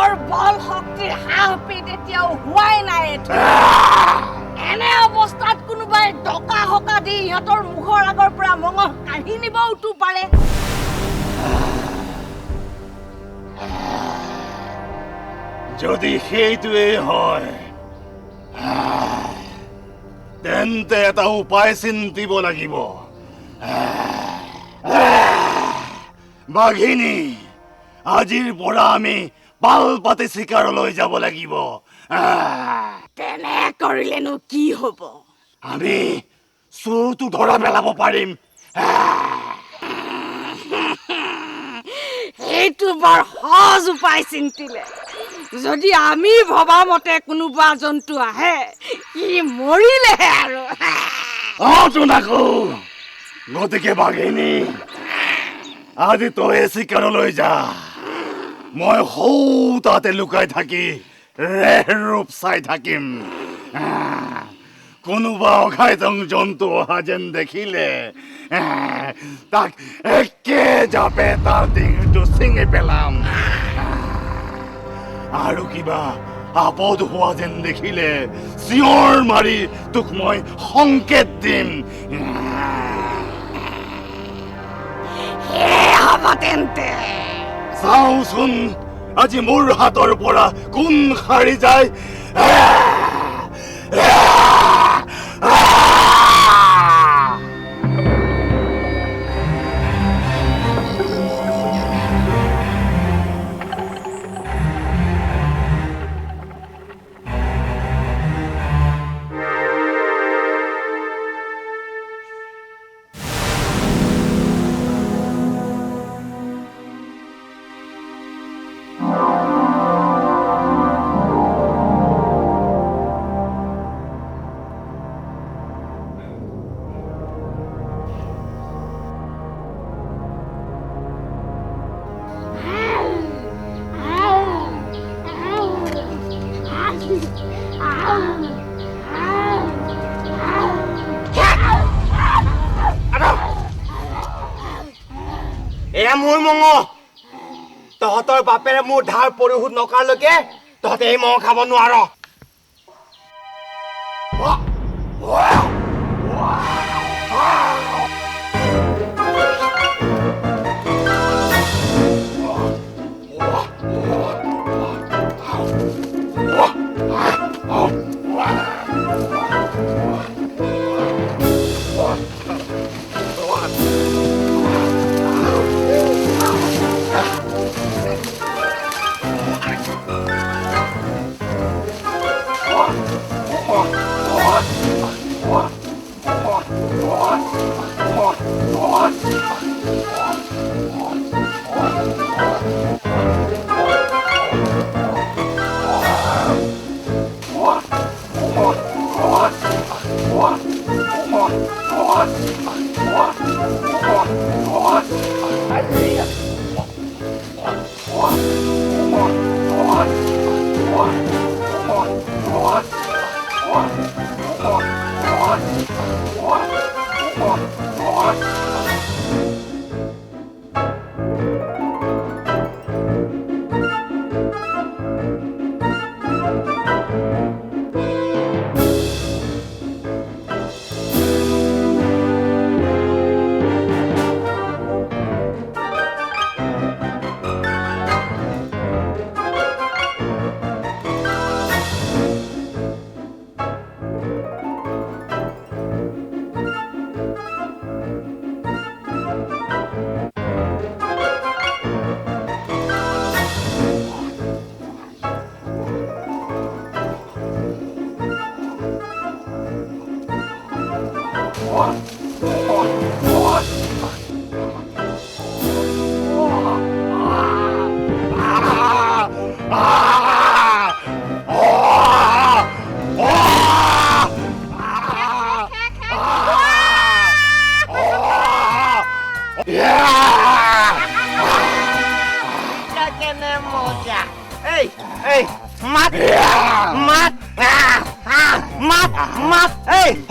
ইহঁতৰ বল শক্তিৰ হাঁহপিত এতিয়াও হোৱাই নাই। এনে অৱস্থাত কোনোবাই টকা হকা দি ইহঁতৰ মুখৰ আগৰ পৰা মঙহ কাঢ়ি নিবওতো পাৰে। যদি সেইটোৱে হয় তেন্তে এটা উপায় চিন্তিব লাগিব। বাঘিনী, আজিৰ পৰা আমি পাল পাতি চিকাৰলৈ যাব লাগিব। তেনে কৰিলেনো কি হব? আমি চোৰটো ধৰা পেলাব পাৰিম। সেইটো বৰ সহজ উপায় চিন্তিলে। যদি আমি ভবা মতে কোনোবা জন্তু আহে ই মৰিলেহে আৰু। জোনাকো, গতিকে বাঘিনী আজি তই চিকাৰলৈ যা। মই সৌ তাতে লুকাই থাকি ৰেহ ৰূপ চাই থাকিম। কোনোবা অঘাইতং জন্তু অহা যেন দেখিলে তাক একে জাপে তাৰ ডিঙিটো ছিঙি পেলাম। আৰু কিবা আপদ হোৱা যেন দেখিলে চিঞৰ মাৰি তোক মই সংকেত দিম। হ'ব তেন্তে চাওচোন আজি মোৰ হাতৰ পৰা কোন সাৰি যায়। এয়া মোৰ মঙহ। তহঁতৰ বাপেৰে মোৰ ধাৰ পৰিশোধ নকৰালৈকে তহঁতে এই মঙহ খাব নোৱাৰ।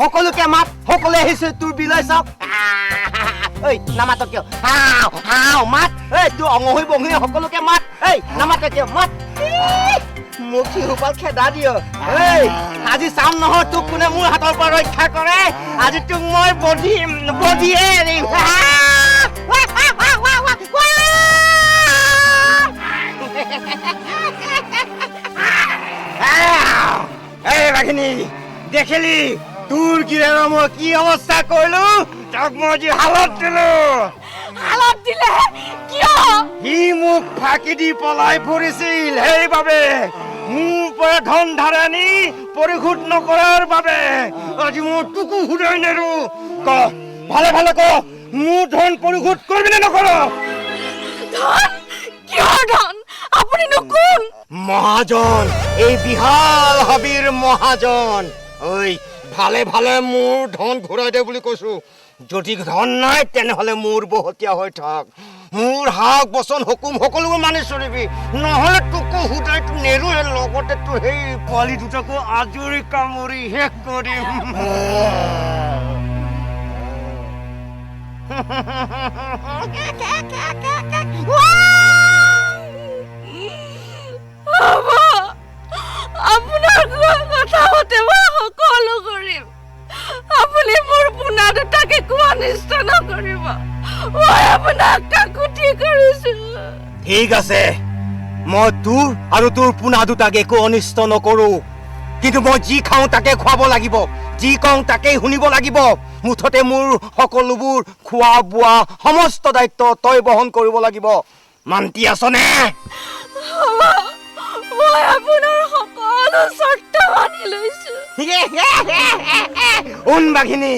সকলোকে মাত, সকলোৱে আহিছে তোৰ বিলৈ চাওক। নামাত কিয়? মাত তোৰ অঙহী বঙহী সকলোকে মাত। নামাত কিয়? মাত। মোক সিহঁপাল খেদা দিয় এই আজি চাম নহয় তোক কোনে মোৰ হাতৰ পৰা ৰক্ষা কৰে আজি তোক মই বধিয়ে এৰিম এই বাঘিনী দেখিলি তোৰ কিৰে মই কি অৱস্থা কৰিলো তাক মই যি হালত দিলো হালত দিলে কিয় সি মোক ফাঁকি দি পলাই ফুৰিছিল সেইবাবে মোৰ পৰা ধন ধাৰে আনি পৰিশোধ নকৰাৰ বাবে আজি মই তোকো সুধাই নেৰো ক ভালে ভালে ক মোৰ ধন পৰিশোধ কৰিবি নে নকৰ ধন কিহৰ ধন আপুনিনো কোন মহাজন এই বিশাল হাবিৰ মহাজন ঐ ভালে ভালে মোৰ ধন ঘূৰাই দে বুলি কৈছো যদি ধন নাই তেনেহলে মোৰ বহতীয়া হৈ থাক মোৰ হাক বচন হুকুম সকলোবোৰ মানি চলিবি নহলে তোকো সুধাই নেৰোৱে লগতে তো সেই পোৱালি দুটাকো আজৰি কামুৰি শেষ কৰিম আপোনাৰ কথা মতে মই সকলো কৰিম আপুনি মোৰ পোনা দুটাকে কোৱা অনিষ্ট নকৰিব মই আপোনাক কাকুতি কৰিছো ঠিক আছে মই তোৰ আৰু তোৰ পোনা দুটাক একো অনিষ্ট নকৰো কিন্তু মই যি খাওঁ তাকে খুৱাব লাগিব যি কওঁ তাকেই শুনিব লাগিব মুঠতে মোৰ সকলোবোৰ খোৱা বোৱা সমস্ত দায়িত্ব তই বহন কৰিব লাগিব মান্তি আছনে মই আপোনাৰ সকলো চৰ্ত মানি লৈছো শুন বাঘিনী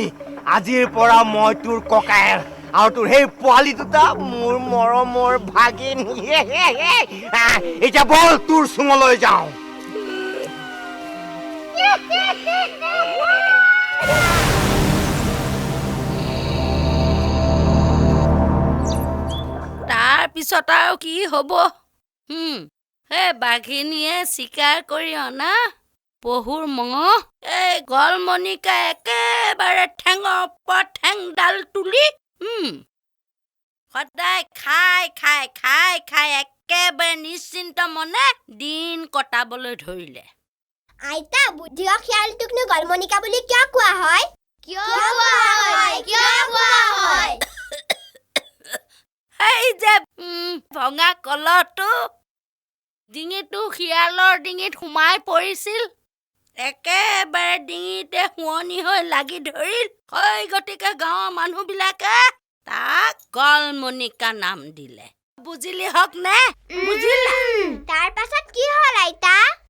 আজিৰ পৰা মই তোৰ ককায়েক আৰু তোৰ সেই পোৱালি দুটা মোৰ মৰমৰ ভাগিন এতিয়া বল তোৰ চুঙলৈ যাওঁ তাৰ পিছত আৰু কি হ'ব এই বাঘিনীয়ে চিকাৰ কৰি অনা পহুৰ মঙহ এই গলমণিকা একেবাৰে ঠেঙৰ ওপৰত ঠেংডাল তুলি সদায় খাই খাই খাই খাই একেবাৰে নিশ্চিন্ত মনে দিন কটাবলৈ ধৰিলে আইতা বুদ্ধিয় খিয়ালটোকনো গলমণিকা বুলি কিয় কোৱা হয় এই যে ভঙা কলহটো ডিঙিটো শিয়ালৰ ডিঙিত সোমাই পৰিছিল একেবাৰে ডিঙিতে শুৱনি হৈ লাগি ধৰিল হৈ গতিকে গাঁৱৰ মানুহবিলাকে তাক গলমণিকা নাম দিলে বুজিলি হওক নে বুজিলা